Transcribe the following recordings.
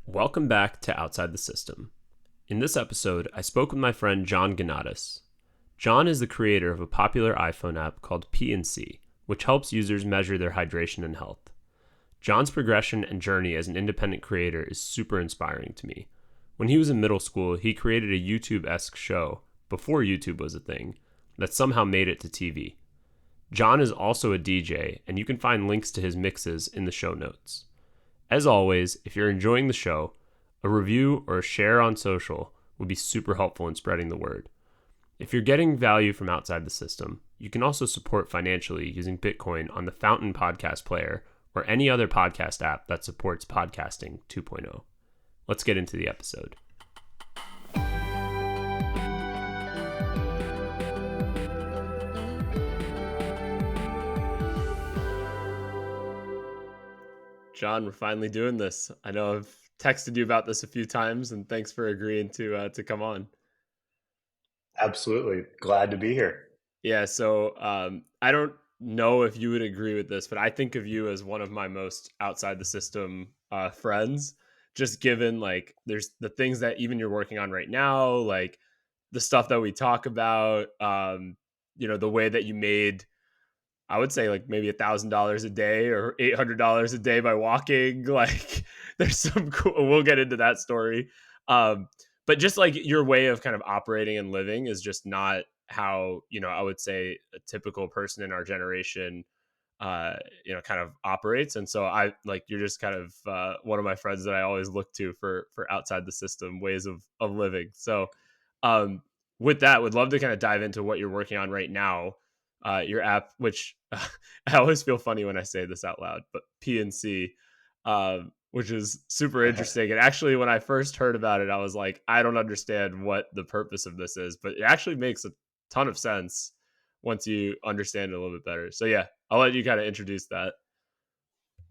Welcome back to Outside the System. In this episode, I spoke with my friend John Ganotis. John is the creator of a popular iPhone app called P&C, which helps users measure their hydration and health. John's progression and journey as an independent creator is super inspiring to me. When he was in middle school, he created a YouTube-esque show, before YouTube was a thing, that somehow made it to TV. John is also a DJ, and you can find links to his mixes in the show notes. As always, if you're enjoying the show, a review or a share on social would be super helpful in spreading the word. If you're getting value from outside the system, you can also support financially using Bitcoin on the Fountain podcast player or any other podcast app that supports podcasting 2.0. Let's get into the episode. John, we're finally doing this. I know I've texted you about this a few times, and thanks for agreeing to come on. Absolutely. Glad to be here. Yeah, so I don't know if you would agree with this, but I think of you as one of my most outside the system friends, just given like there's the things that even you're working on right now, like the stuff that we talk about, the way that you made, I would say like maybe $1,000 a day or $800 a day by walking. Like there's some cool, we'll get into that story. But just like your way of kind of operating and living is just not how, I would say a typical person in our generation, kind of operates. And so I like, you're just kind of one of my friends that I always look to for outside the system ways of living. So um, with that, would love to kind of dive into what you're working on right now. Your app, which I always feel funny when I say this out loud, but PNC, which is super interesting. And actually, when I first heard about it, I was like, I don't understand what the purpose of this is, but it actually makes a ton of sense once you understand it a little bit better. So yeah, I'll let you kind of introduce that.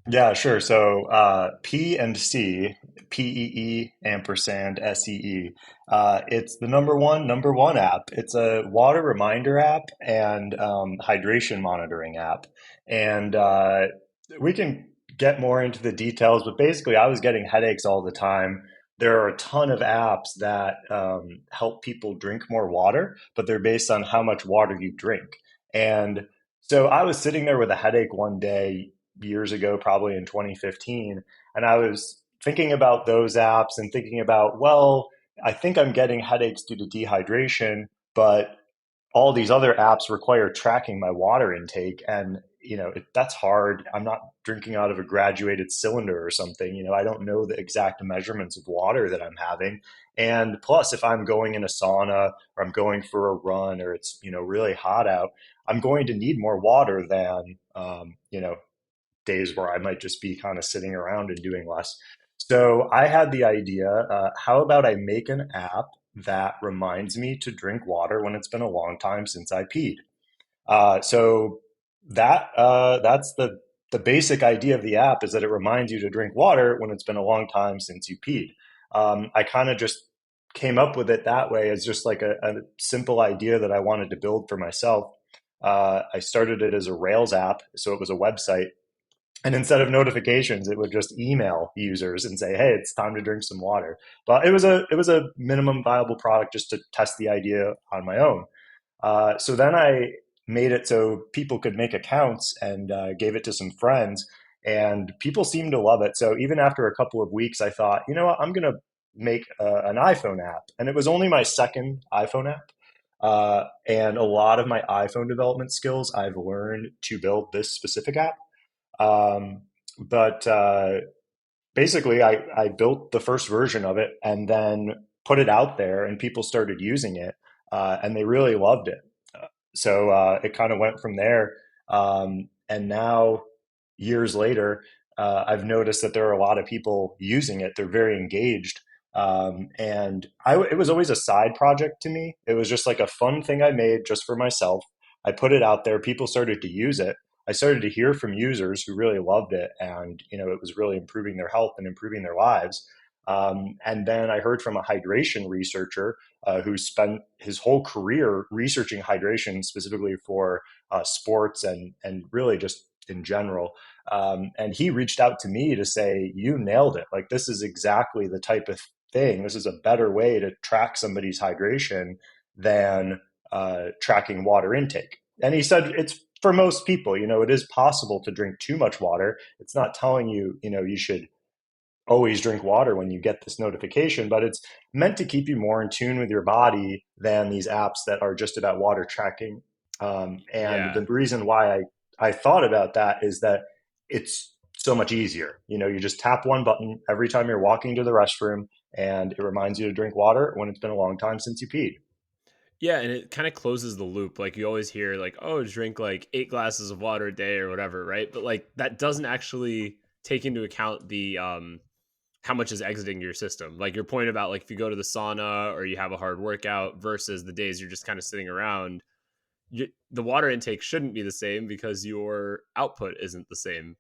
Yeah, sure. So P and C, PEE ampersand SEE. It's the number one app. It's a water reminder app and hydration monitoring app. And we can get more into the details, but basically, I was getting headaches all the time. There are a ton of apps that help people drink more water, but they're based on how much water you drink. And so I was sitting there with a headache one day years ago, probably in 2015. And I was thinking about those apps and thinking about, well, I think I'm getting headaches due to dehydration, but all these other apps require tracking my water intake. And, that's hard. I'm not drinking out of a graduated cylinder or something. I don't know the exact measurements of water that I'm having. And plus, if I'm going in a sauna or I'm going for a run or it's, really hot out, I'm going to need more water than, days where I might just be kind of sitting around and doing less. So I had the idea, how about I make an app that reminds me to drink water when it's been a long time since I peed? So that's the basic idea of the app is that it reminds you to drink water when it's been a long time since you peed. I kind of just came up with it that way as just like a simple idea that I wanted to build for myself. I started it as a Rails app, so it was a website, and instead of notifications, it would just email users and say, "Hey, it's time to drink some water." But it was a minimum viable product just to test the idea on my own. So then I made it so people could make accounts and gave it to some friends, and people seemed to love it. So even after a couple of weeks, I thought, you know what, I'm going to make an iPhone app, and it was only my second iPhone app. And a lot of my iPhone development skills I've learned to build this specific app. Um, but basically, I built the first version of it and then put it out there, and people started using it, and they really loved it. So it kind of went from there. And now, years later, I've noticed that there are a lot of people using it. They're very engaged. It was always a side project to me. It was just like a fun thing I made just for myself. I put it out there. People started to use it. I started to hear from users who really loved it, and it was really improving their health and improving their lives. And then I heard from a hydration researcher who spent his whole career researching hydration specifically for sports and really just in general. And he reached out to me to say, you nailed it. Like, this is exactly the type of thing. This is a better way to track somebody's hydration than tracking water intake. And he said it's for most people, it is possible to drink too much water. It's not telling you, you should always drink water when you get this notification, but it's meant to keep you more in tune with your body than these apps that are just about water tracking. And Yeah. the reason why I thought about that is that it's so much easier. You just tap one button every time you're walking to the restroom, and it reminds you to drink water when it's been a long time since you peed. Yeah, and it kind of closes the loop. Like you always hear like, "Oh, drink like 8 glasses of water a day or whatever," right? But like that doesn't actually take into account the how much is exiting your system. Like your point about like if you go to the sauna or you have a hard workout versus the days you're just kind of sitting around, the water intake shouldn't be the same because your output isn't the same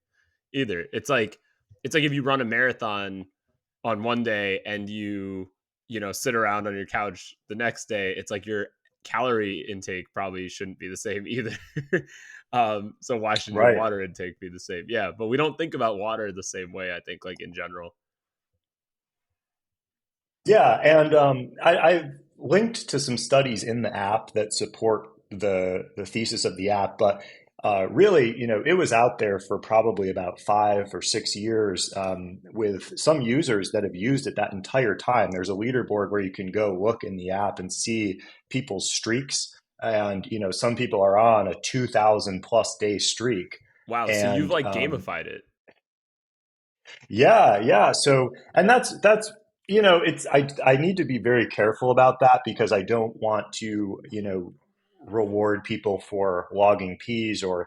either. It's like if you run a marathon on one day and you sit around on your couch the next day, it's like your calorie intake probably shouldn't be the same either. So why should your Right. water intake be the same? Yeah, but we don't think about water the same way, I think, like in general. Yeah, and I've linked to some studies in the app that support the thesis of the app, but really, it was out there for probably about 5 or 6 years, with some users that have used it that entire time. There's a leaderboard where you can go look in the app and see people's streaks, and some people are on a 2,000 plus day streak, Wow, so you've and like gamified it. yeah, yeah. So, and that's it's I need to be very careful about that because I don't want to reward people for logging peas or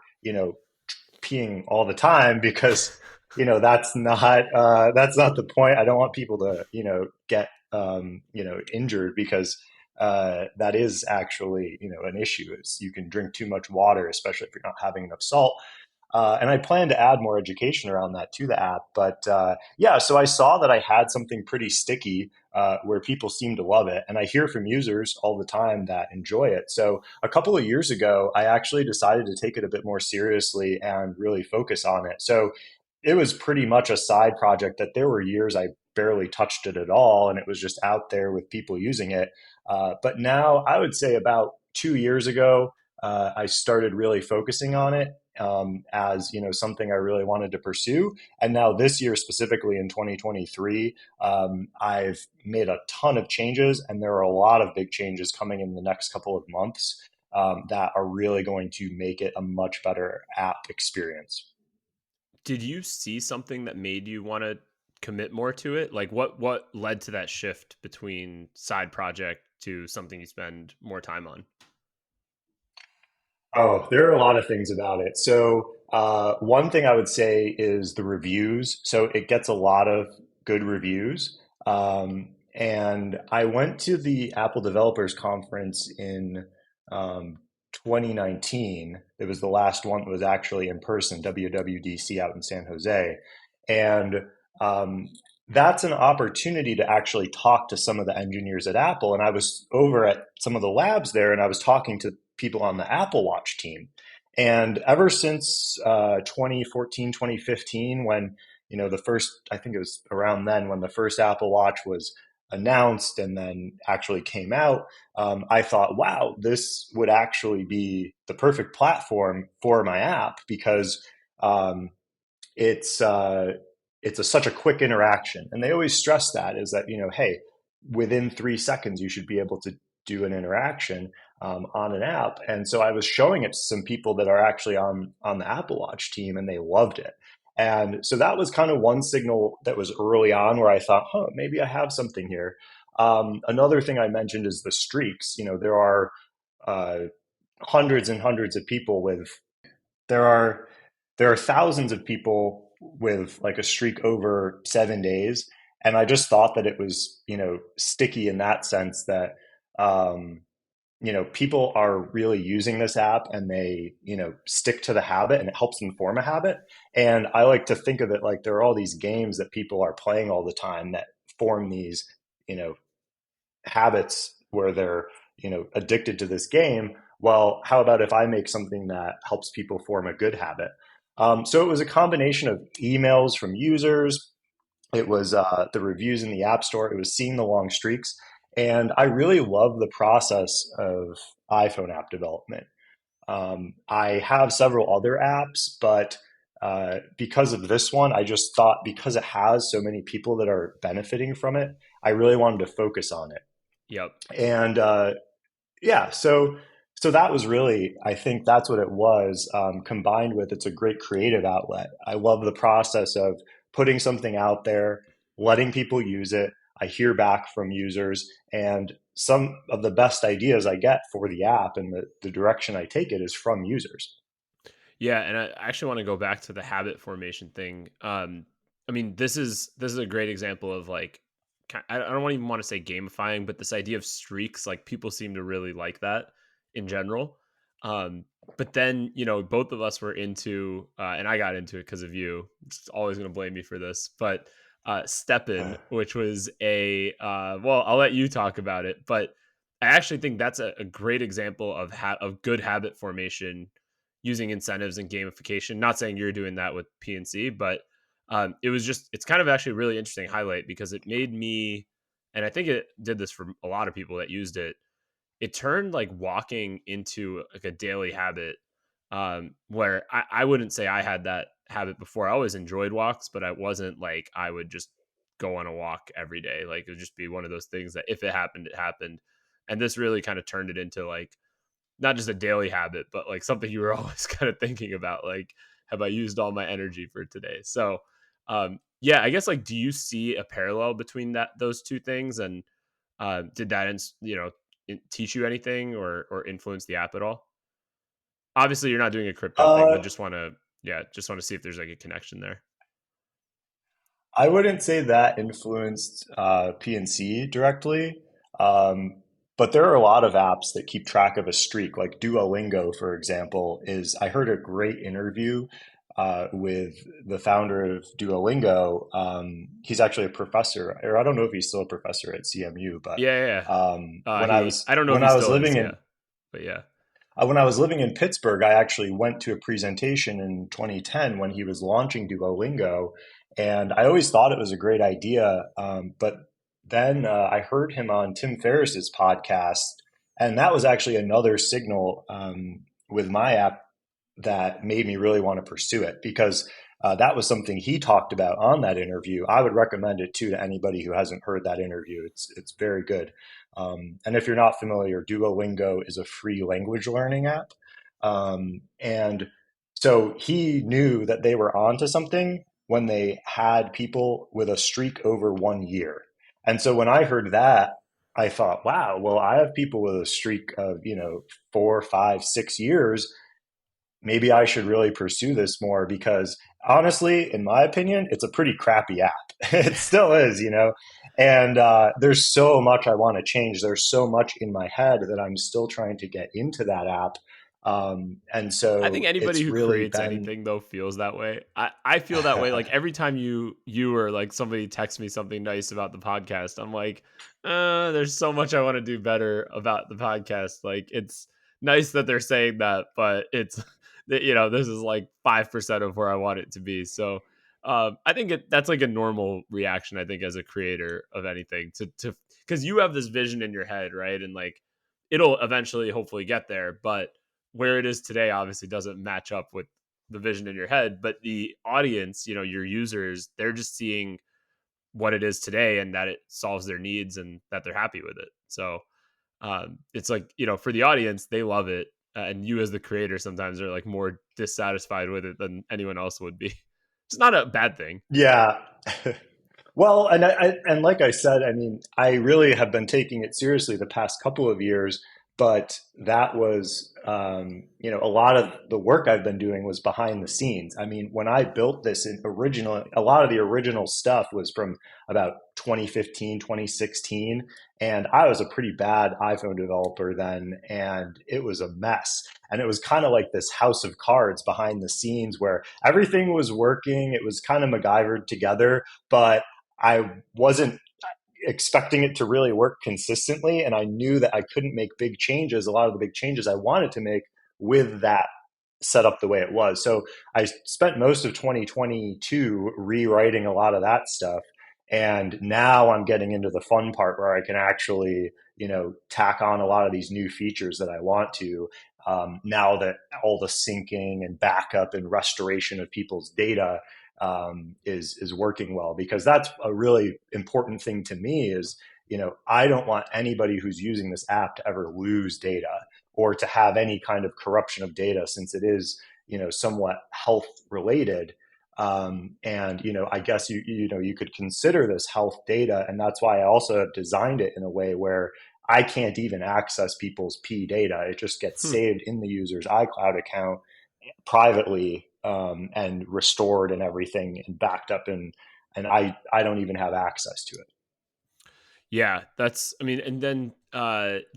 peeing all the time because that's not the point. I don't want people to get injured because that is actually an issue. Is you can drink too much water, especially if you're not having enough salt. And I plan to add more education around that to the app. But yeah, so I saw that I had something pretty sticky where people seem to love it. And I hear from users all the time that enjoy it. So a couple of years ago, I actually decided to take it a bit more seriously and really focus on it. So it was pretty much a side project that there were years I barely touched it at all. And it was just out there with people using it. But now I would say about 2 years ago, I started really focusing on it as something I really wanted to pursue. And now this year, specifically in 2023, I've made a ton of changes, and there are a lot of big changes coming in the next couple of months that are really going to make it a much better app experience. Did you see something that made you want to commit more to it? Like what led to that shift between side project to something you spend more time on? Oh, there are a lot of things about it. So, one thing I would say is the reviews. So, it gets a lot of good reviews. And I went to the Apple Developers Conference in 2019. It was the last one that was actually in person, WWDC out in San Jose. And that's an opportunity to actually talk to some of the engineers at Apple. And I was over at some of the labs there, and I was talking to people on the Apple Watch team. And ever since 2014, 2015, when, the first, I think it was around then when the first Apple Watch was announced and then actually came out, I thought, wow, this would actually be the perfect platform for my app because um, it's such a quick interaction, and they always stress that is that hey, within 3 seconds you should be able to do an interaction on an app. And so I was showing it to some people that are actually on the Apple Watch team, and they loved it. And so that was kind of one signal that was early on where I thought, huh, maybe I have something here. Another thing I mentioned is the streaks. There are uh, hundreds and hundreds of people with there are there are thousands of people with like a streak over 7 days, and I just thought that it was sticky in that sense that um, people are really using this app, and they stick to the habit, and it helps them form a habit. And I like to think of it like there are all these games that people are playing all the time that form these you know habits where they're addicted to this game. Well, how about if I make something that helps people form a good habit? So it was a combination of emails from users. It was the reviews in the App Store. It was seeing the long streaks. And I really love the process of iPhone app development. I have several other apps, but because of this one, I just thought because it has so many people that are benefiting from it, I really wanted to focus on it. Yep. And yeah, so that was really, I think that's what it was. Combined with it's a great creative outlet. I love the process of putting something out there, letting people use it. I hear back from users, and some of the best ideas I get for the app and the direction I take it is from users. Yeah, and I actually want to go back to the habit formation thing. I mean, this is a great example of like, I don't even want to say gamifying, but this idea of streaks, like people seem to really like that in general. Um, but then both of us were into, and I got into it because of you. It's always going to blame me for this, but Steppen, which was well, I'll let you talk about it, but I actually think that's a great example of of good habit formation using incentives and gamification. Not saying you're doing that with PNC, but it's kind of actually a really interesting highlight because it made me, and I think it did this for a lot of people that used it. It turned like walking into like a daily habit, where I wouldn't say I had that habit before. I always enjoyed walks, but I wasn't like I would just go on a walk every day. Like it would just be one of those things that if it happened, it happened. And this really kind of turned it into like not just a daily habit, but like something you were always kind of thinking about, like, have I used all my energy for today? So, yeah, I guess like, do you see a parallel between those two things? And did that, teach you anything or influence the app at all? Obviously, you're not doing a crypto thing, but Uh, just want to see if there's like a connection there. I wouldn't say that influenced PNC directly, um, but there are a lot of apps that keep track of a streak. Like Duolingo, for example, is I heard a great interview with the founder of Duolingo. He's actually a professor, or I don't know if he's still a professor at CMU, but Yeah, yeah. I don't know if when he I was still is. living Yeah, in but yeah. when I was living in Pittsburgh, I actually went to a presentation in 2010 when he was launching Duolingo, and I always thought it was a great idea. But then I heard him on Tim Ferriss's podcast, and that was actually another signal with my app that made me really want to pursue it because that was something he talked about on that interview. I would recommend it too to anybody who hasn't heard that interview. It's very good. And if you're not familiar, Duolingo is a free language learning app, and so he knew that they were onto something when they had people with a streak over 1 year. And so when I heard that, I thought, wow, well, I have people with a streak of 4, 5, 6 years. Maybe I should really pursue this more because honestly, in my opinion, it's a pretty crappy app. It still is. And there's so much I want to change. There's so much in my head that I'm still trying to get into that app. And I think so anybody it's who really creates been, anything though feels that way. I feel that way. Like every time you or like somebody texts me something nice about the podcast, I'm like, there's so much I want to do better about the podcast. Like it's nice that they're saying that, but it's this is like 5% of where I want it to be. So I think that's like a normal reaction, I think, as a creator of anything to because you have this vision in your head, right? And like it'll eventually hopefully get there, but where it is today obviously doesn't match up with the vision in your head, but the audience, your users, they're just seeing what it is today and that it solves their needs and that they're happy with it. So it's like, for the audience, they love it. And you as the creator sometimes are like more dissatisfied with it than anyone else would be. It's not a bad thing. yeah. Well, and like I said, I mean, I really have been taking it seriously the past couple of years, but that was, a lot of the work I've been doing was behind the scenes. I mean, when I built this a lot of the original stuff was from about 2015, 2016, and I was a pretty bad iPhone developer then, and it was a mess. And it was kind of like this house of cards behind the scenes where everything was working. It was kind of MacGyvered together, but I wasn't expecting it to really work consistently. And I knew that I couldn't make big changes, a lot of the big changes I wanted to make with that set up the way it was. So I spent most of 2022 rewriting a lot of that stuff. And now I'm getting into the fun part where I can actually, tack on a lot of these new features that I want to. Now that all the syncing and backup and restoration of people's data is working well, because that's a really important thing to me. Is I don't want anybody who's using this app to ever lose data or to have any kind of corruption of data, since it is somewhat health related. And I guess you could consider this health data, and that's why I also have designed it in a way where I can't even access people's P data. It just gets Hmm. saved in the user's iCloud account privately, and restored and everything and backed up, and I don't even have access to it. Yeah, that's, I mean, and then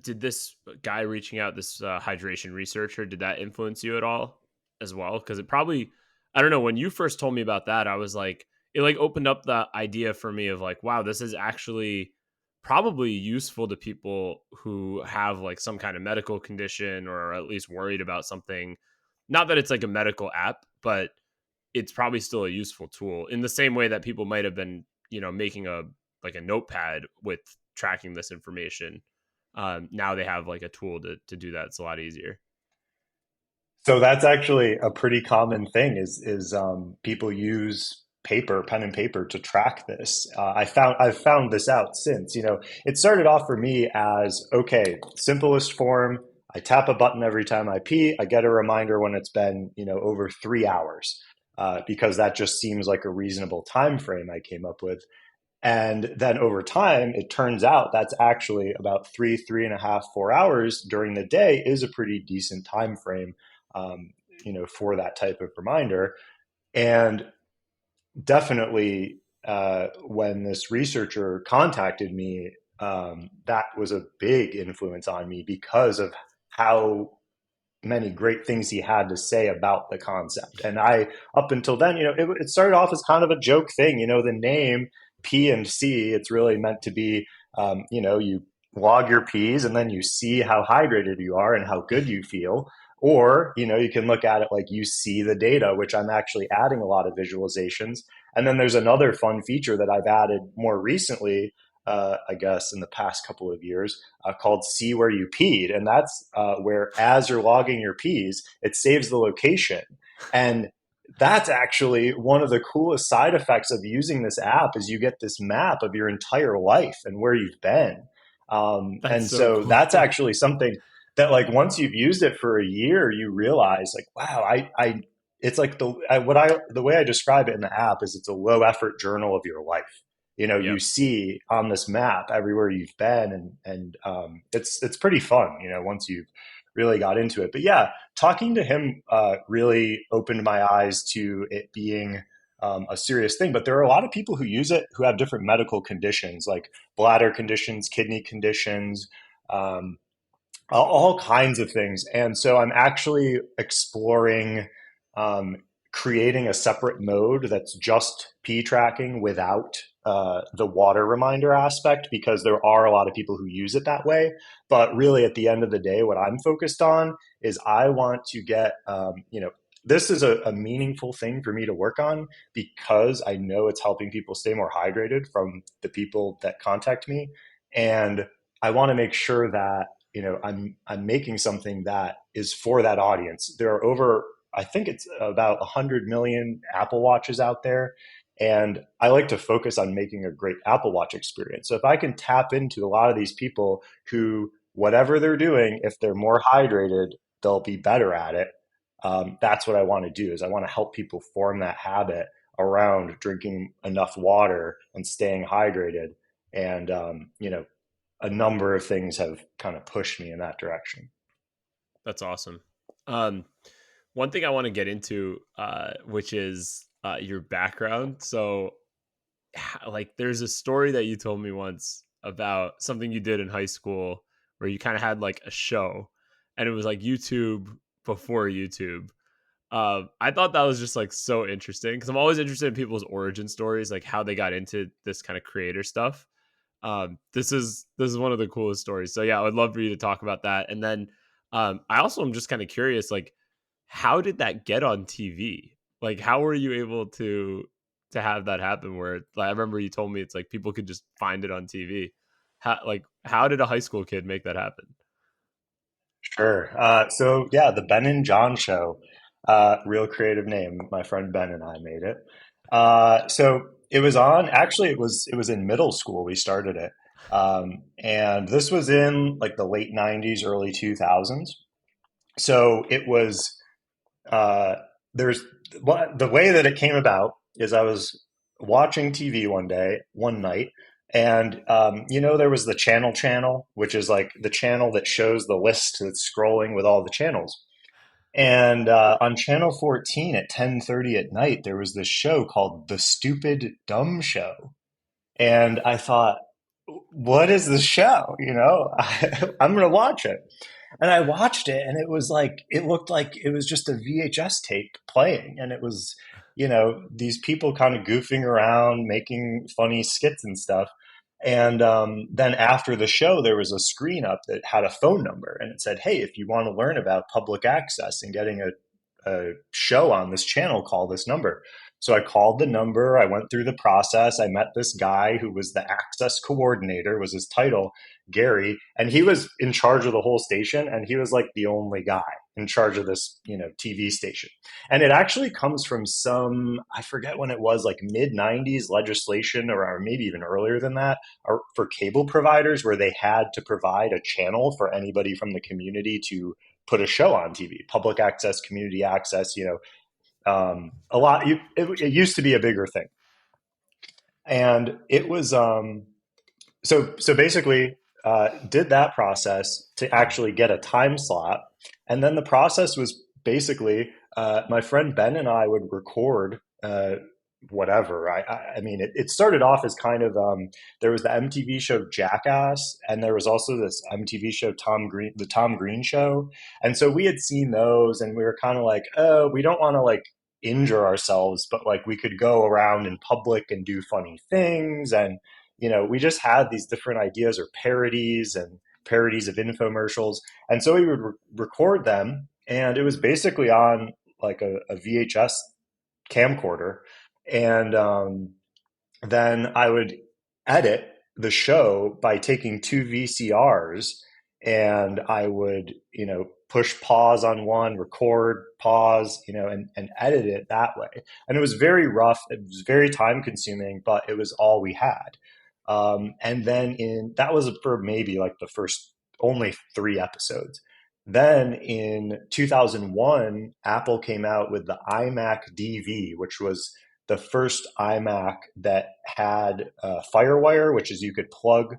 did this guy reaching out, this hydration researcher, did that influence you at all as well? Because it probably, I don't know, when you first told me about that, I was like, it like opened up the idea for me of like, wow, this is actually probably useful to people who have like some kind of medical condition or are at least worried about something. Not that it's like a medical app, but it's probably still a useful tool in the same way that people might have been, making a like a notepad with tracking this information. Now they have like a tool to do that. It's a lot easier. So that's actually a pretty common thing, is people use pen and paper to track this. I've found this out since. It started off for me as, okay, simplest form. I tap a button every time I pee. I get a reminder when it's been over 3 hours, because that just seems like a reasonable time frame I came up with. And then over time, it turns out that's actually about 3.5, 4 hours during the day is a pretty decent time frame, for that type of reminder. And definitely, when this researcher contacted me, that was a big influence on me because of how many great things he had to say about the concept. And up until then, it started off as kind of a joke thing. The name P and C, it's really meant to be, you log your P's and then you see how hydrated you are and how good you feel. Or, you can look at it like you see the data, which I'm actually adding a lot of visualizations. And then there's another fun feature that I've added more recently, I guess, in the past couple of years, called See Where You Peed. And that's where, as you're logging your pees, it saves the location. And that's actually one of the coolest side effects of using this app is you get this map of your entire life and where you've been. That's And so so that's cool. actually something that, like, once you've used it for a year, you realize, like, wow, it's like the way I describe it in the app is it's a low effort journal of your life. You Yep. see on this map everywhere you've been, and it's pretty fun, once you've really got into it. But yeah, talking to him really opened my eyes to it being a serious thing. But there are a lot of people who use it who have different medical conditions, like bladder conditions, kidney conditions, um, all kinds of things. And so I'm actually exploring um, creating a separate mode that's just P tracking without the water reminder aspect, because there are a lot of people who use it that way. But really, at the end of the day, what I'm focused on is I want to get, this is a meaningful thing for me to work on, because I know it's helping people stay more hydrated from the people that contact me. And I want to make sure that I'm making something that is for that audience. There are over, I think it's about 100 million Apple Watches out there, and I like to focus on making a great Apple Watch experience. So if I can tap into a lot of these people who, whatever they're doing, if they're more hydrated, they'll be better at it. That's what I want to do. Is I want to help people form that habit around drinking enough water and staying hydrated. And a number of things have kind of pushed me in that direction. That's awesome. Um, One thing I want to get into, which is your background. So, like, there's a story that you told me once about something you did in high school where you kind of had like a show, and it was like YouTube before YouTube. I thought that was just like so interesting because I'm always interested in people's origin stories, like how they got into this kind of creator stuff. This is one of the coolest stories. So yeah, I would love for you to talk about that. And then I also am just kind of curious, like how did that get on TV? Like, how were you able to have that happen? Where, like, I remember you told me it's like people could just find it on TV. How did a high school kid make that happen? Sure. So yeah, the Ben and John show, real creative name. My friend Ben and I made it. So it was on. Actually, it was in middle school. We started it, and this was in like the late '90s, early 2000s. So it was. Uh, there's the way that it came about is I was watching TV one night, and there was the channel, which is like the channel that shows the list that's scrolling with all the channels. And on channel 14 at 10:30 at night, there was this show called The Stupid Dumb Show. And I thought, what is this show? I'm going to watch it. And I watched it, and it looked like it was just a VHS tape playing. And it was, these people kind of goofing around, making funny skits and stuff. And then after the show, there was a screen up that had a phone number, and it said, "Hey, if you want to learn about public access and getting a show on this channel, call this number." So I called the number. I went through the process. I met this guy who was the access coordinator, was his title, Gary, and he was in charge of the whole station. And he was like the only guy in charge of this, TV station. And it actually comes from I forget when it was, like mid '90s legislation, or maybe even earlier than that, or for cable providers, where they had to provide a channel for anybody from the community to put a show on TV, public access, community access, a lot. It used to be a bigger thing, and it was so basically did that process to actually get a time slot, and then the process was basically my friend Ben and I would record. Whatever. I mean, it started off as kind of there was the MTV show Jackass, and there was also this MTV show the Tom Green Show, and so we had seen those, and we were kind of like, oh, we don't want to like injure ourselves, but like we could go around in public and do funny things, and we just had these different ideas or parodies of infomercials, and so we would record them, and it was basically on like a VHS camcorder. And then I would edit the show by taking two VCRs, and I would, push pause on one, record, pause, and edit it that way. And it was very rough. It was very time consuming, but it was all we had. And then that was for maybe like the first only 3 episodes. Then in 2001, Apple came out with the iMac DV, which was the first iMac that had FireWire, which is you could plug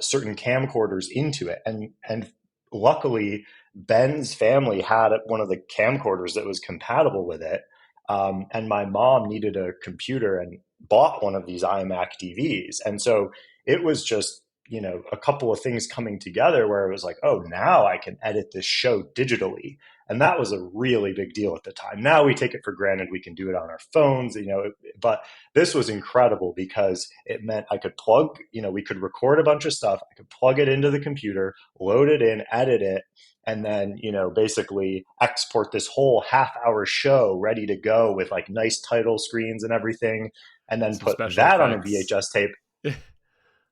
certain camcorders into it. And luckily, Ben's family had one of the camcorders that was compatible with it. And my mom needed a computer and bought one of these iMac DVs. And so it was just, a couple of things coming together where it was like, oh, now I can edit this show digitally. And that was a really big deal at the time. Now we take it for granted. We can do it on our phones, but this was incredible because it meant I could we could record a bunch of stuff. I could plug it into the computer, load it in, edit it, and then, basically export this whole half-hour show ready to go with like nice title screens and everything, and then Some put special that on a effects. VHS tape.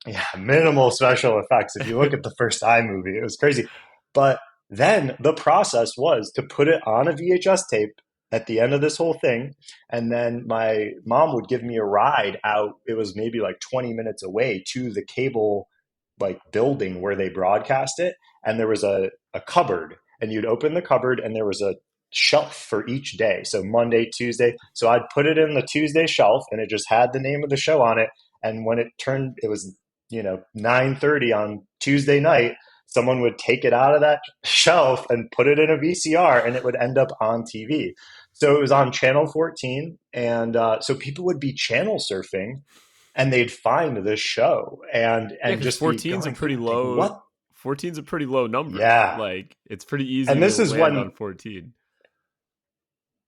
Yeah, minimal special effects. If you look at the first iMovie, it was crazy. But then the process was to put it on a VHS tape at the end of this whole thing. And then my mom would give me a ride out. It was maybe like 20 minutes away to the cable like building where they broadcast it. And there was a cupboard, and you'd open the cupboard, and there was a shelf for each day. So Monday, Tuesday. So I'd put it in the Tuesday shelf, and it just had the name of the show on it. And when it was 9:30 on Tuesday night, someone would take it out of that shelf and put it in a VCR, and it would end up on TV. So it was on channel 14, and so people would be channel surfing, and they'd find this show and Yeah, and because just be 14's a going, pretty like, low. what? 14's a pretty low number. Yeah, Like, it's pretty easy and to this is land on when 14.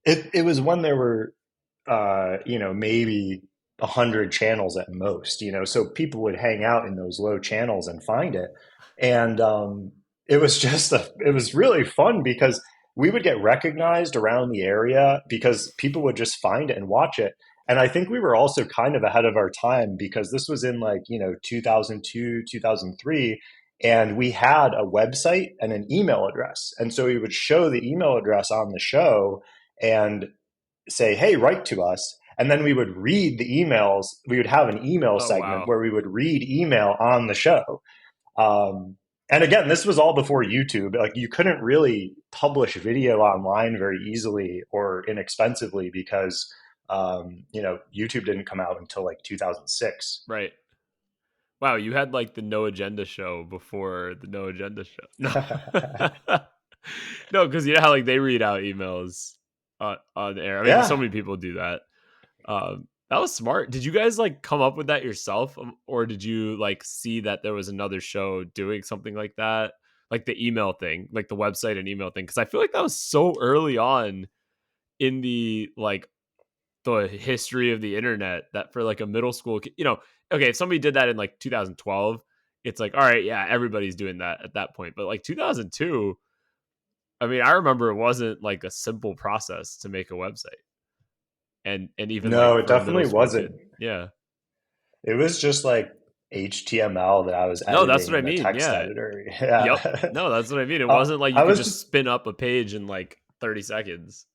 it was when there were maybe 100 channels at most, so people would hang out in those low channels and find it. And it was really fun because we would get recognized around the area because people would just find it and watch it. And I think we were also kind of ahead of our time because this was in like, 2002, 2003, and we had a website and an email address. And so we would show the email address on the show and say, hey, write to us. And then we would read the emails. We would have an email Oh segment wow. where we would read email on the show. And again, this was all before YouTube. Like you couldn't really publish video online very easily or inexpensively because YouTube didn't come out until like 2006. Right. Wow, you had like the No Agenda show before the No Agenda show. No. No, because you know how like they read out emails on air. I mean, so Yeah. many people do that. That was smart. Did you guys like come up with that yourself, or did you like see that there was another show doing something like that, like the email thing, like the website and email thing? Because I feel like that was so early on in the history of the internet that for like a middle school, okay, if somebody did that in like 2012, it's like, all right, yeah, everybody's doing that at that point. But like 2002, I mean, I remember it wasn't like a simple process to make a website, and even like No, it for a middle definitely school wasn't. kid, yeah. It was just like HTML that I was No, that's editing what I in a mean. text Yeah. editor. Yep. Yeah. No, that's what I mean. It wasn't like you I could was just just spin up a page in like 30 seconds.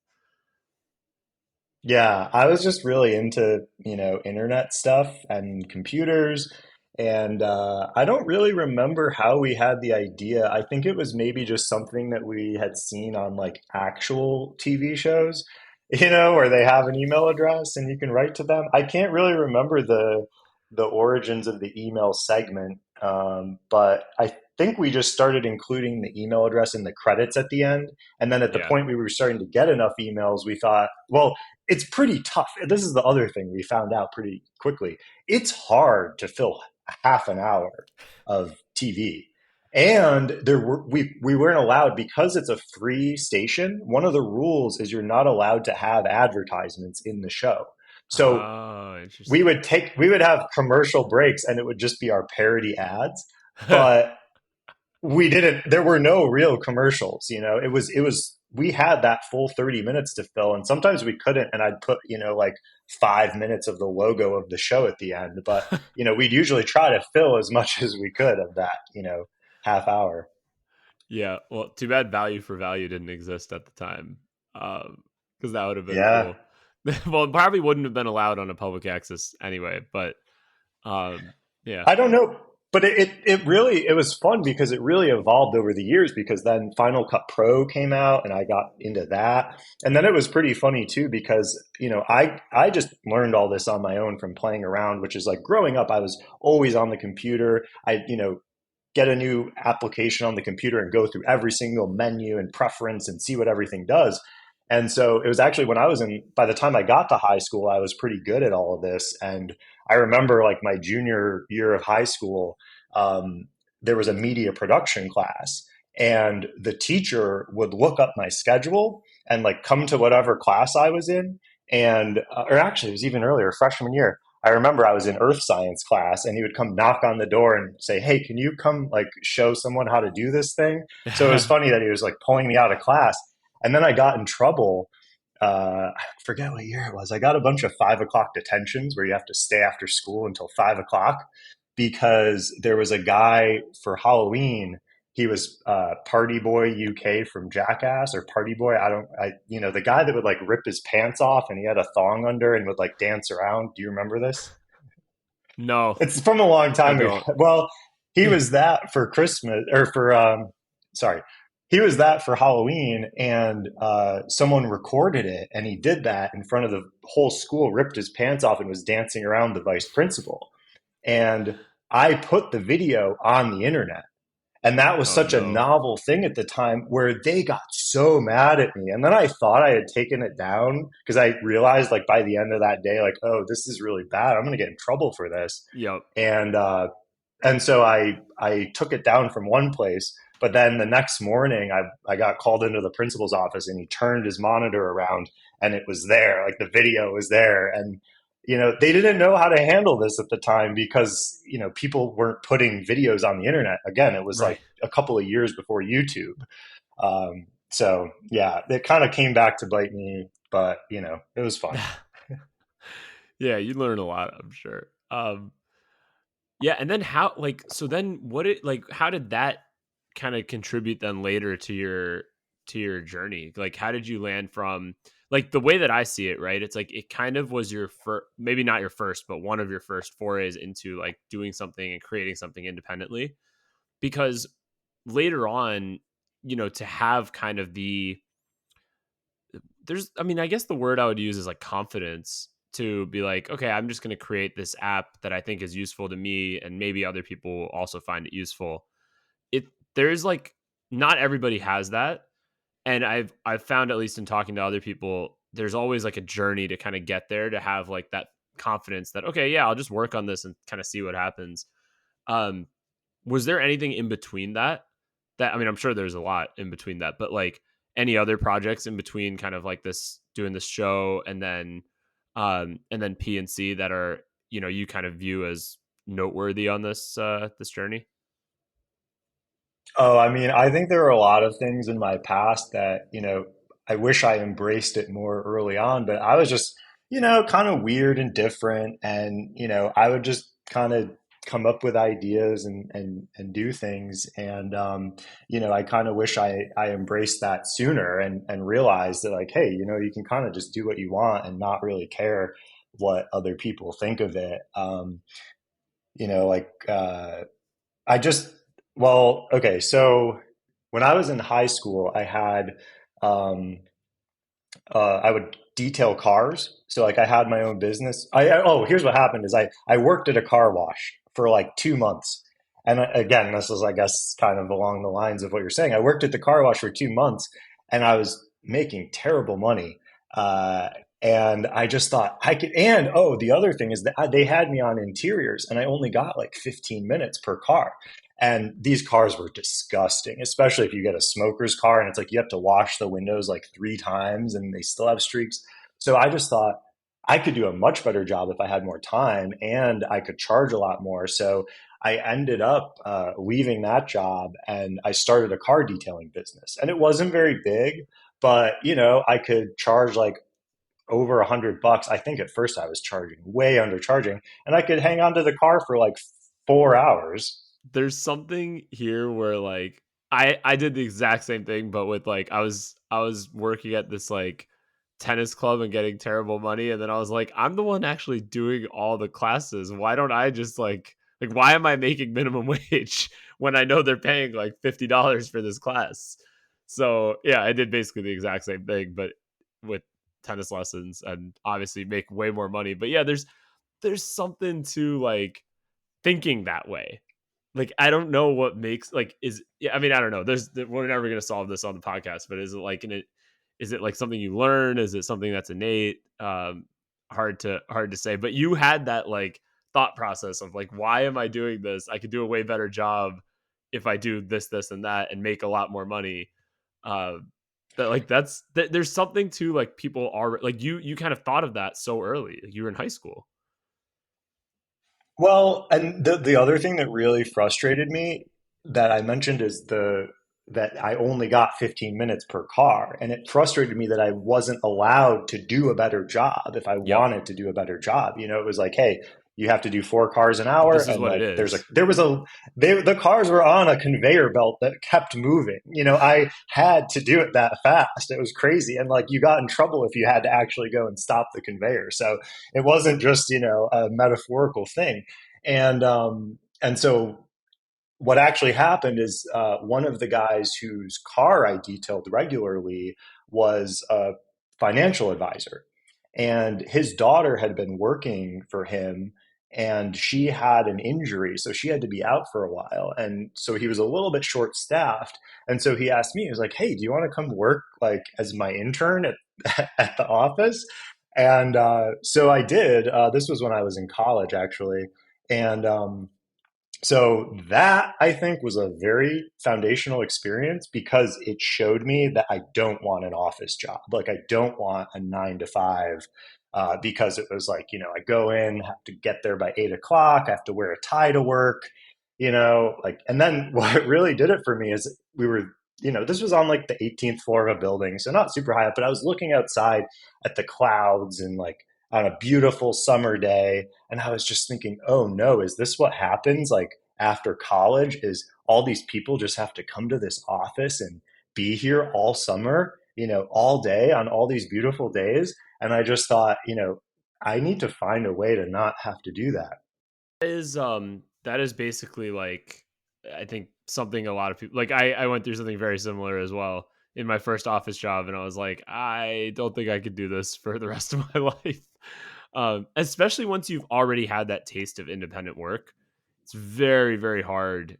Yeah, I was just really into, internet stuff and computers. And I don't really remember how we had the idea. I think it was maybe just something that we had seen on like actual TV shows, where they have an email address and you can write to them. I can't really remember the origins of the email segment, but I think we just started including the email address in the credits at the end. And then at the Yeah. point we were starting to get enough emails, we thought, well, it's pretty tough. This is the other thing we found out pretty quickly. It's hard to fill half an hour of TV. And we weren't allowed because it's a free station. One of the rules is you're not allowed to have advertisements in the show. So Oh, we interesting. we would have commercial breaks and it would just be our parody ads. But we didn't there were no real commercials. It was we had that full 30 minutes to fill, and sometimes we couldn't, and I'd put like 5 minutes of the logo of the show at the end. But we'd usually try to fill as much as we could of that half hour. Yeah. Well, too bad value for value didn't exist at the time. Because that would have been Yeah, cool. Well, it probably wouldn't have been allowed on a public access anyway, but um yeah. I don't know, but it really it was fun because it really evolved over the years. Because then Final Cut Pro came out, and I got into that, and then it was pretty funny too because I just learned all this on my own from playing around, which is like growing up. I was always on the computer. I get a new application on the computer and go through every single menu and preference and see what everything does. And so it was actually when by the time I got to high school, I was pretty good at all of this. And I remember like my junior year of high school, there was a media production class, and the teacher would look up my schedule and like come to whatever class I was in. And, or actually, it was even earlier, freshman year. I remember I was in earth science class, and he would come knock on the door and say, hey, can you come like show someone how to do this thing? So it was funny that he was like pulling me out of class. And then I got in trouble. I forget what year it was. I got a bunch of 5 o'clock detentions where you have to stay after school until 5 o'clock because there was a guy for Halloween. He was Party Boy UK from Jackass, or Party Boy. The guy that would like rip his pants off and he had a thong under and would like dance around. Do you remember this? No, It's from a long I time ago. don't. Well, he was that for Christmas, or for sorry, he was that for Halloween, and someone recorded it, and he did that in front of the whole school, ripped his pants off, and was dancing around the vice principal. And I put the video on the internet. And that was Oh such a no. novel thing at the time where they got so mad at me. And then I thought I had taken it down because I realized like by the end of that day, like, oh, this is really bad. I'm going to get in trouble for this. Yep. And so I took it down from one place, but then the next morning I got called into the principal's office, and he turned his monitor around and it was there, like the video was there. And they didn't know how to handle this at the time because people weren't putting videos on the internet. Again, it was Right. like a couple of years before YouTube. So yeah, it kind of came back to bite me, but it was fun. Yeah, you learn a lot, I'm sure. Yeah, and then how like so then what it like how did that kind of contribute then later to your journey? Like how did you land from like the way that I see it, right? It's like it kind of was your first, maybe not your first, but one of your first forays into like doing something and creating something independently, because later on, to have kind of there's I mean, I guess the word I would use is like confidence to be like, okay, I'm just going to create this app that I think is useful to me and maybe other people will also find it useful. It there's like not everybody has that, and I've found, at least in talking to other people, there's always like a journey to kind of get there, to have like that confidence that okay, yeah, I'll just work on this and kind of see what happens. Um was there anything in between that I mean, I'm sure there's a lot in between that, but like any other projects in between kind of like this doing this show and then PNC that are, you kind of view as noteworthy on this journey? Oh, I mean, I think there are a lot of things in my past that, I wish I embraced it more early on, but I was just, kind of weird and different. And, I would just kind of come up with ideas and do things. And, I kind of wish I embraced that sooner and realized that like, hey, you can kind of just do what you want and not really care what other people think of it. Like, I just, well, okay. So when I was in high school, um, I would detail cars. So like I had my own business. Oh, here's what happened is I worked at a car wash for like 2 months. And again, this is, I guess, kind of along the lines of what you're saying. I worked at the car wash for 2 months and I was making terrible money. Uh, and I just thought I could, and oh, the other thing is that they had me on interiors and I only got like 15 minutes per car. And these cars were disgusting, especially if you get a smoker's car and it's like you have to wash the windows like 3 times and they still have streaks. So I just thought I could do a much better job if I had more time and I could charge a lot more. So I ended up leaving that job and I started a car detailing business. And it wasn't very big, but I could charge like over $100. I think at first I was charging way undercharging, and I could hang on to the car for like 4 hours. There's something here where like I did the exact same thing, but with like I was working at this like tennis club and getting terrible money, and then I was like, I'm the one actually doing all the classes. Why don't I just like why am I making minimum wage when I know they're paying like $50 for this class? So yeah, I did basically the exact same thing, but with tennis lessons, and obviously make way more money. But yeah, there's something to like thinking that way. Like I don't know what makes like is yeah, I mean I don't know. We're never gonna solve this on the podcast, but is it like is it like something you learn? Is it something that's innate? Hard to say. But you had that like thought process of like, why am I doing this? I could do a way better job if I do this, and that, and make a lot more money. Uh, that like there's something to like people are like you kind of thought of that so early. Like you were in high school. Well, and the other thing that really frustrated me that I mentioned is the that I only got 15 minutes per car. And it frustrated me that I wasn't allowed to do a better job if I Yep. wanted to do a better job. It was like, hey, you have to do 4 cars an hour. This is And what it like is. the cars were on a conveyor belt that kept moving. I had to do it that fast. It was crazy. And like you got in trouble if you had to actually go and stop the conveyor. So it wasn't just, a metaphorical thing. And so what actually happened is one of the guys whose car I detailed regularly was a financial advisor. And his daughter had been working for him and she had an injury. So she had to be out for a while. And so he was a little bit short staffed. And so he asked me, he was like, hey, do you want to come work like as my intern at the office? And so I did. This was when I was in college, actually. And so that I think was a very foundational experience because it showed me that I don't want an office job. Like I don't want a 9 to 5 because it was like, I go in, have to get there by 8 o'clock, I have to wear a tie to work, like, and then what really did it for me is we were, this was on like the 18th floor of a building, so not super high up, but I was looking outside at the clouds and like on a beautiful summer day, and I was just thinking, oh no, is this what happens like after college? Is all these people just have to come to this office and be here all summer, all day on all these beautiful days? And I just thought, I need to find a way to not have to do that. That is basically like, I think something a lot of people like. I went through something very similar as well in my first office job, and I was like, I don't think I could do this for the rest of my life. Especially once you've already had that taste of independent work, it's very very hard,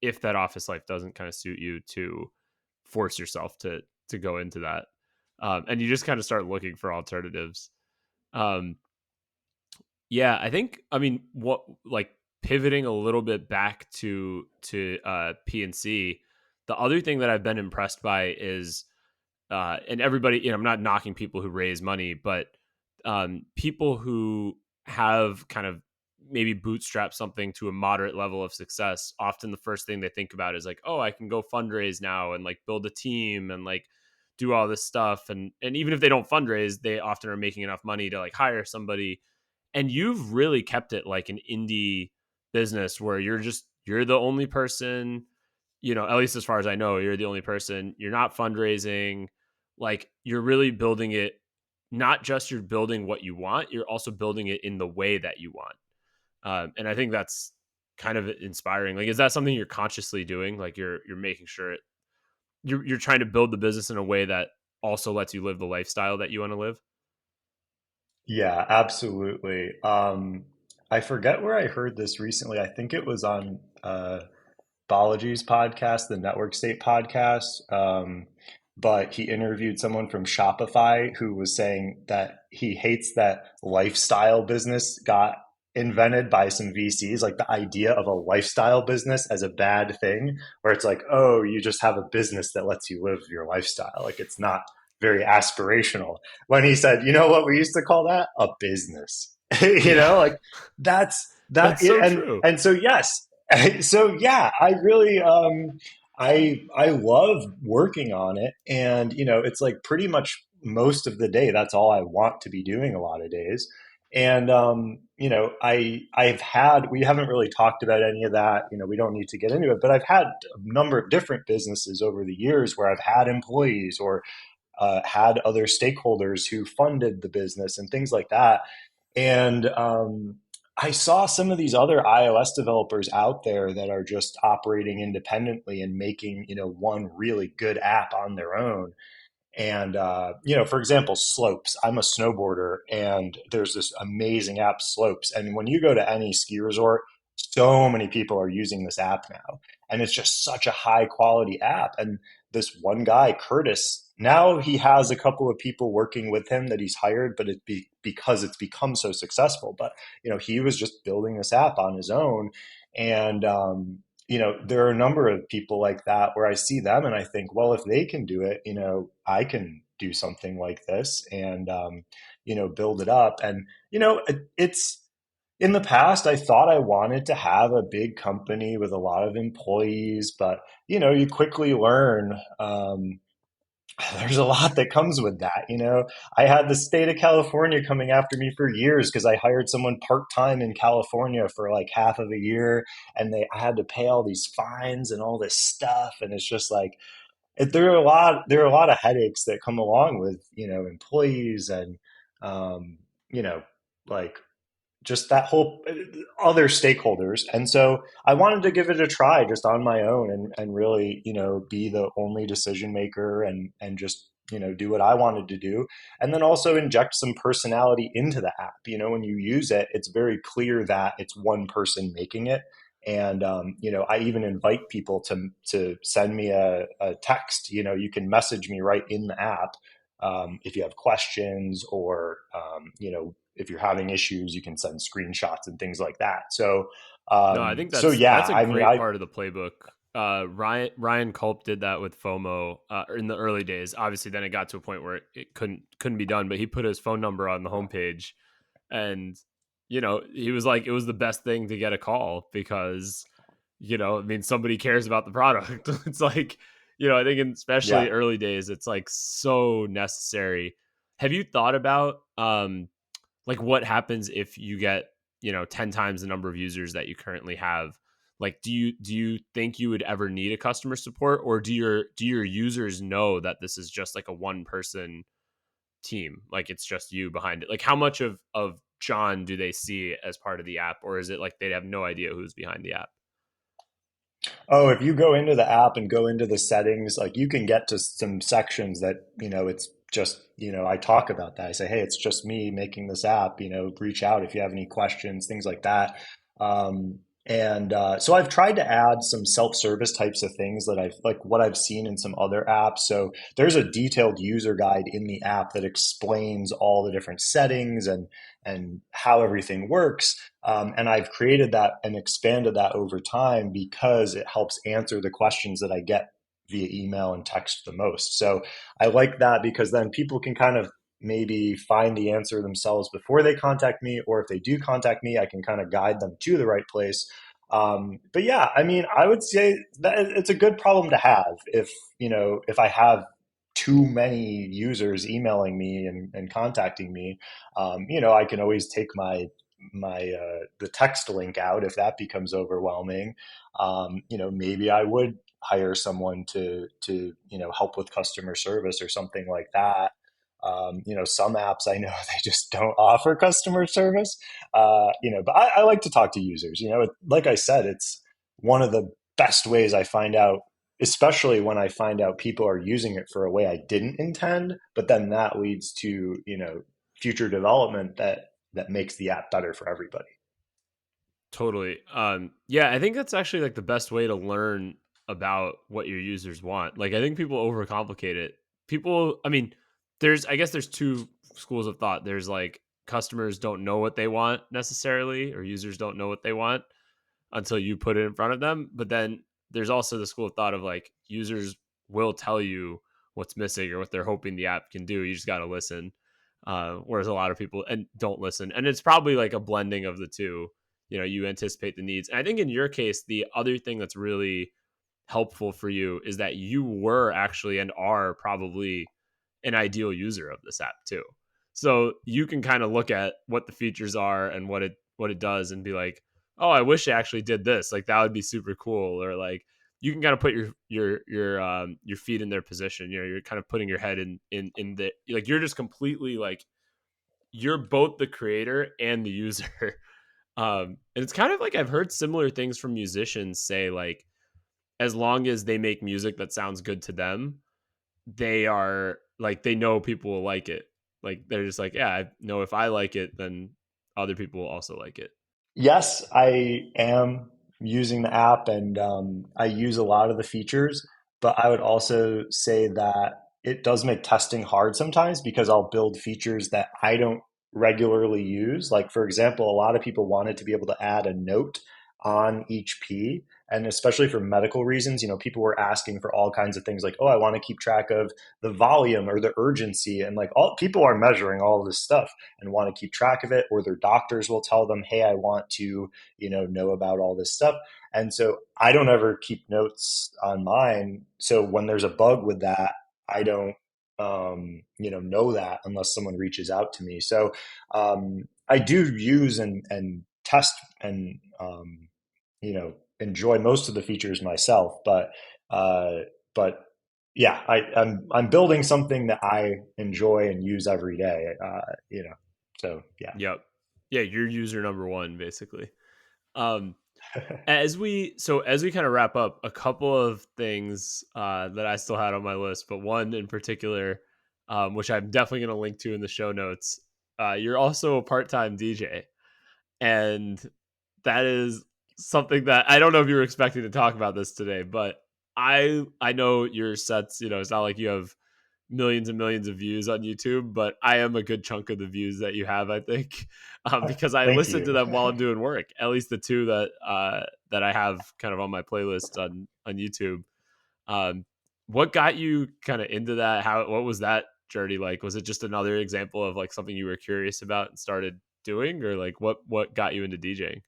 if that office life doesn't kind of suit you, to force yourself to go into that, and you just kind of start looking for alternatives. Um, yeah, I think, I mean, what, like, pivoting a little bit back to PNC, the other thing that I've been impressed by is, and everybody, I'm not knocking people who raise money, but people who have kind of maybe bootstrap something to a moderate level of success, often the first thing they think about is like, oh, I can go fundraise now and like build a team and like do all this stuff. And even if they don't fundraise, they often are making enough money to like hire somebody. And you've really kept it like an indie business where you're the only person, at least as far as I know, you're the only person. You're not fundraising. Like, you're really building it. Not just you're building what you want, you're also building it in the way that you want. And I think that's kind of inspiring. Like, is that something you're consciously doing? Like, you're making sure you're trying to build the business in a way that also lets you live the lifestyle that you want to live. Yeah, absolutely. I forget where I heard this recently. I think it was on Balaji's podcast, the Network State podcast. But he interviewed someone from Shopify who was saying that he hates that lifestyle business got invented by some VCs, like the idea of a lifestyle business as a bad thing, where it's like, oh, you just have a business that lets you live your lifestyle. Like it's not very aspirational. When he said, you know what we used to call that? A business. Yeah, Like that's that that's so true. and so yes, so yeah, I really I love working on it, and it's like pretty much most of the day that's all I want to be doing a lot of days. And I've had we haven't really talked about any of that, we don't need to get into it, but I've had a number of different businesses over the years where I've had employees or had other stakeholders who funded the business and things like that. And I saw some of these other iOS developers out there that are just operating independently and making, one really good app on their own. And, for example, Slopes. I'm a snowboarder, and there's this amazing app, Slopes. And when you go to any ski resort, so many people are using this app now. And it's just such a high quality app. And this one guy, Curtis, now he has a couple of people working with him that he's hired, but because it's become so successful. But, he was just building this app on his own. And, there are a number of people like that where I see them and I think, well, if they can do it, I can do something like this and, build it up. And, it's in the past, I thought I wanted to have a big company with a lot of employees, but, you quickly learn, there's a lot that comes with that. I had the state of California coming after me for years because I hired someone part time in California for like half of a year, and I had to pay all these fines and all this stuff, and it's just like there are a lot of headaches that come along with employees and you know like just that whole other stakeholders. And so I wanted to give it a try just on my own and really, be the only decision maker and just, do what I wanted to do. And then also inject some personality into the app. When you use it, it's very clear that it's one person making it. And I even invite people to send me a text. You can message me right in the app if you have questions or if you're having issues, you can send screenshots and things like that. So, No, I think yeah, that's a I mean, great part of the playbook. Ryan Culp did that with FOMO in the early days. Obviously, then it got to a point where it couldn't be done. But he put his phone number on the homepage, and he was like, it was the best thing to get a call because I mean, somebody cares about the product. It's like I think especially Yeah. early days, it's like so necessary. Have you thought about like what happens if you get 10 times the number of users that you currently have? Like, do you think you would ever need a customer support, or do your users know that this is just like a one person team, like it's just you behind it? Like, how much of John do they see as part of the app, or is it like they have no idea who's behind the app? Oh, if you go into the app and go into the settings, like you can get to some sections that, it's just, I talk about that. I say, hey, it's just me making this app, reach out if you have any questions, things like that. So I've tried to add some self-service types of things that I've like what I've seen in some other apps. So there's a detailed user guide in the app that explains all the different settings and how everything works. And I've created that and expanded that over time because it helps answer the questions that I get via email and text the most. So I like that because then people can kind of maybe find the answer themselves before they contact me, or if they do contact me, I can kind of guide them to the right place. But yeah, I mean, I would say that it's a good problem to have if I have too many users emailing me and contacting me. I can always take my the text link out if that becomes overwhelming. Maybe I would hire someone to help with customer service or something like that. Some apps I know they just don't offer customer service. But I like to talk to users. Like I said, it's one of the best ways I find out, especially when I find out people are using it for a way I didn't intend, but then that leads to, future development that makes the app better for everybody. Totally. Yeah, I think that's actually like the best way to learn about what your users want. Like, I think people overcomplicate it. I mean, I guess there's two schools of thought. There's like customers don't know what they want necessarily, or users don't know what they want until you put it in front of them. But then there's also the school of thought of like users will tell you what's missing or what they're hoping the app can do. You just got to listen. Whereas a lot of people and don't listen, and it's probably like a blending of the two. You anticipate the needs, and I think in your case, the other thing that's really helpful for you is that you were actually and are probably an ideal user of this app too. So you can kind of look at what the features are and what it does and be like, "Oh, I wish it actually did this. Like that would be super cool." Or like you can kind of put your feet in their position. You're kind of putting your head in the like you're just completely like you're both the creator and the user. And it's kind of like I've heard similar things from musicians say like as long as they make music that sounds good to them, they are like they know people will like it. Like they're just like, yeah, I know if I like it, then other people will also like it. Yes, I am using the app and I use a lot of the features, but I would also say that it does make testing hard sometimes because I'll build features that I don't regularly use. Like, for example, a lot of people wanted to be able to add a note on each P. And especially for medical reasons, people were asking for all kinds of things like, oh, I want to keep track of the volume or the urgency. And like all people are measuring all of this stuff and want to keep track of it, or their doctors will tell them, hey, I want to know about all this stuff. And so I don't ever keep notes on mine, so when there's a bug with that, I don't know that unless someone reaches out to me. So I do use and test and enjoy most of the features myself, uh, but yeah, I'm building something that I enjoy and use every day. So yeah. Yep. Yeah, you're user number one, basically. Um, as we kind of wrap up, a couple of things that I still had on my list, but one in particular, which I'm definitely going to link to in the show notes. You're also a part-time DJ, and that is something that I don't know if you were expecting to talk about this today, but I know your sets. It's not like you have millions and millions of views on YouTube, but I am a good chunk of the views that you have, I think, because I Thank listen to you. them while I'm doing work. At least the two that I have kind of on my playlist on YouTube. Um, what got you kind of into that? What was that journey like? Was it just another example of like something you were curious about and started doing, or like what got you into DJing?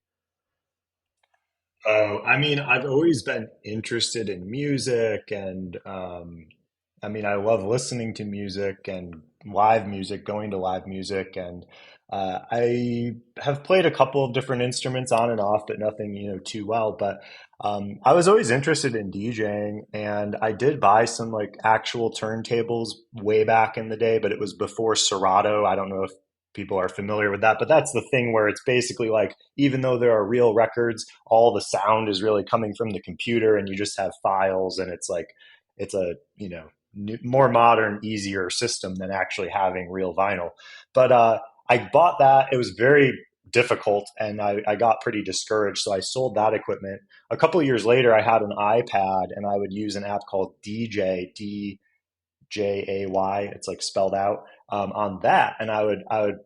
Oh, I mean, I've always been interested in music and I mean, I love listening to music and live music, going to live music, and I have played a couple of different instruments on and off, but nothing, too well. But I was always interested in DJing, and I did buy some like actual turntables way back in the day, but it was before Serato. I don't know if people are familiar with that, but that's the thing where it's basically like, even though there are real records, all the sound is really coming from the computer, and you just have files, and it's like it's a more modern, easier system than actually having real vinyl. But I bought that. It was very difficult, and I got pretty discouraged, so I sold that equipment. A couple of years later, I had an iPad, and I would use an app called DJ, it's like spelled out, on that, and I would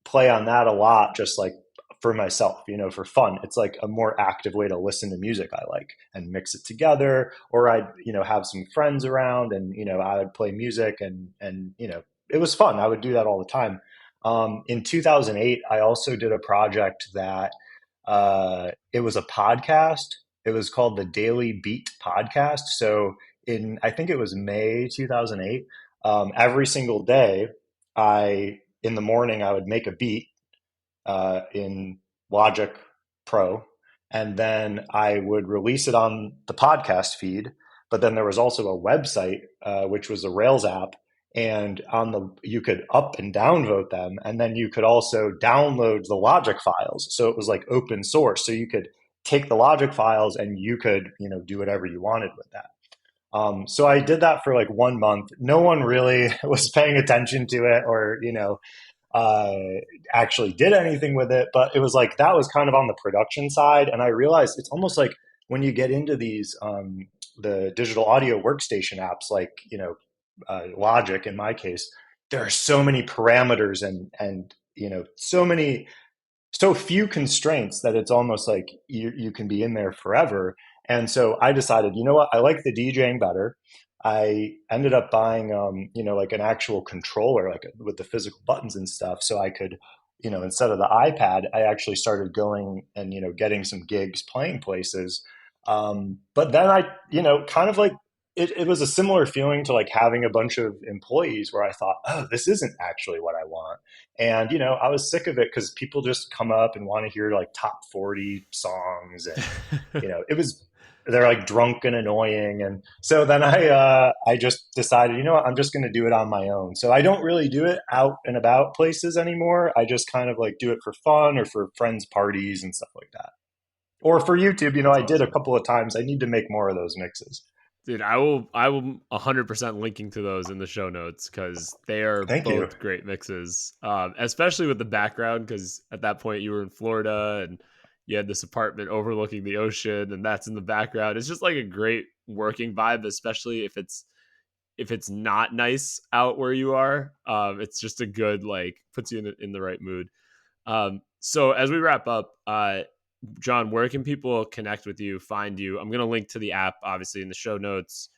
play on that a lot, just like for myself, for fun. It's like a more active way to listen to music I like and mix it together. Or I'd have some friends around, and I would play music, and it was fun. I would do that all the time. In 2008, I also did a project that it was a podcast. It was called the Daily Beat Podcast. So in I think it was May 2008. Every single day, I in the morning I would make a beat in Logic Pro, and then I would release it on the podcast feed. But then there was also a website, which was a Rails app, and on the you could up and downvote them, and then you could also download the Logic files. So it was like open source, so you could take the Logic files and you could do whatever you wanted with that. So I did that for like 1 month. No one really was paying attention to it, or uh, actually did anything with it. But it was like that was kind of on the production side, and I realized it's almost like when you get into these the digital audio workstation apps, like Logic in my case, there are so many parameters, and so few constraints that it's almost like you can be in there forever. And so I decided, you know what, I like the DJing better. I ended up buying, like an actual controller, like with the physical buttons and stuff, so I could, instead of the iPad, I actually started going and getting some gigs playing places. But then I, kind of like it was a similar feeling to like having a bunch of employees where I thought, oh, this isn't actually what I want. And, I was sick of it because people just come up and want to hear like top 40 songs. And, it was, they're like drunk and annoying. And so then I just decided, you know what, I'm just going to do it on my own. So I don't really do it out and about places anymore. I just kind of like do it for fun or for friends' parties and stuff like that. Or for YouTube, That's I did a awesome. couple of times. I need to make more of those mixes. Dude, I will 100% linking to those in the show notes because they are Thank you. both great mixes. Especially with the background, because at that point you were in Florida and you had this apartment overlooking the ocean, and that's in the background. It's just like a great working vibe, especially if it's not nice out where you are. It's just a good, like, puts you in the right mood. So as we wrap up, John, where can people connect with you, find you? I'm going to link to the app, obviously, in the show notes,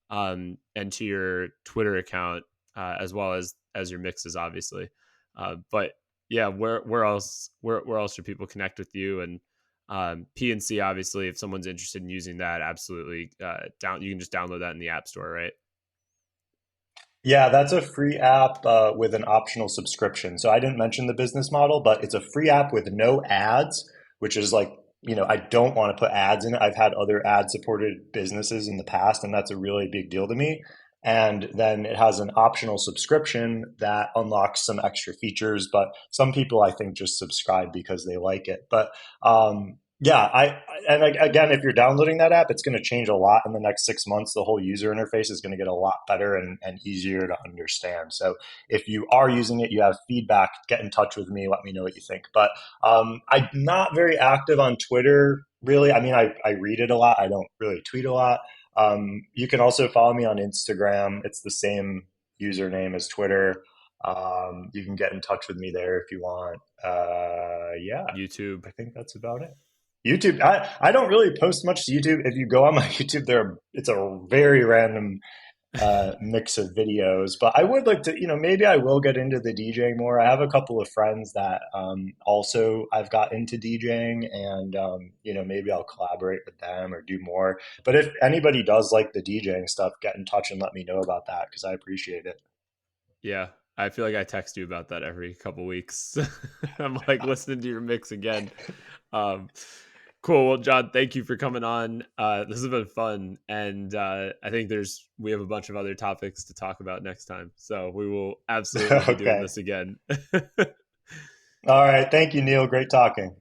and to your Twitter account, as well as your mixes, obviously. But yeah, where else should people connect with you? And PNC, obviously, if someone's interested in using that, absolutely, you can just download that in the App Store, right? Yeah, that's a free app with an optional subscription. So I didn't mention the business model, but it's a free app with no ads, which is like, I don't want to put ads in it. I've had other ad supported businesses in the past, and that's a really big deal to me. And then it has an optional subscription that unlocks some extra features, but some people I think just subscribe because they like it. But yeah, again, if you're downloading that app, it's going to change a lot in the next 6 months. The whole user interface is going to get a lot better and easier to understand. So if you are using it, you have feedback, get in touch with me, let me know what you think. But I'm not very active on Twitter, really. I mean, I read it a lot. I don't really tweet a lot. You can also follow me on Instagram. It's the same username as Twitter. You can get in touch with me there if you want. Yeah, YouTube. I think that's about it. YouTube, I don't really post much to YouTube. If you go on my YouTube, it's a very random. mix of videos. But I would like to, maybe I will get into the DJing more. I have a couple of friends that also I've got into DJing, and maybe I'll collaborate with them or do more. But if anybody does like the DJing stuff, get in touch and let me know about that because I appreciate it. Yeah, I feel like I text you about that every couple weeks. I'm like listening to your mix again. Um, cool. Well, John, thank you for coming on. This has been fun, and I think we have a bunch of other topics to talk about next time. So we will absolutely be doing Okay. this again. All right. Thank you, Neil. Great talking.